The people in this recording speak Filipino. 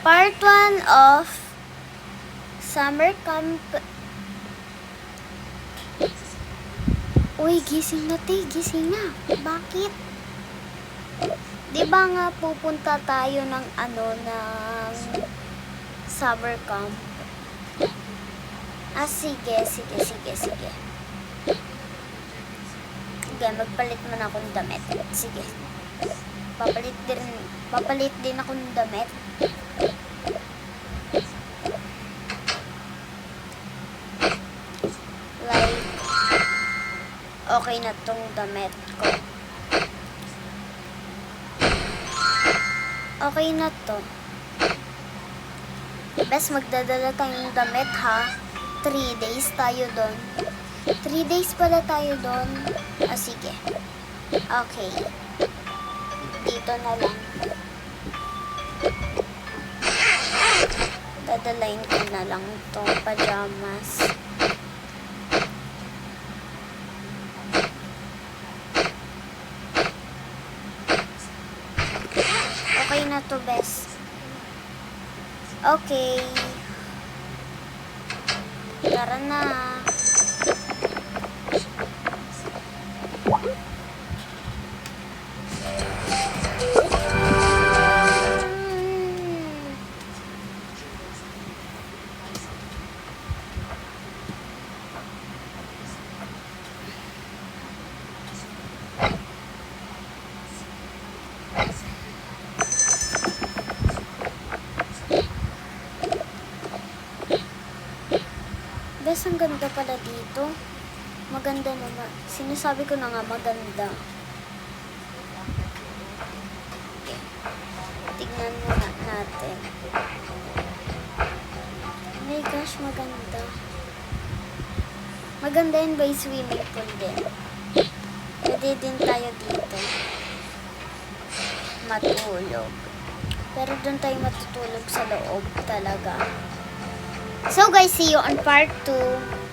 Part 1 of summer camp. Uy, gising na te, gising na. Bakit? Di ba nga pupunta tayo ng ng summer camp? Sige. Sige, magpalit mo na akong damit. Sige. Papalit din akong damit. Like, okay na tong damit ko. Okay na to. Bes, magdadala tayong damit ha. 3 days tayo doon. 3 days pala tayo doon. Sige. Okay. Dito na lang. Dadalayin ko na lang itong pajamas. Okay na to, bes. Okay. Tara na. Bes, ang ganda pala dito. Maganda naman. Sinasabi ko na nga maganda. Okay. Tignan muna natin. Oh my gosh, maganda. Maganda yun ba yung swimming pool din? Pwede din tayo dito matulog. Pero doon tayo matutulog sa loob talaga. So guys, see you on part 2.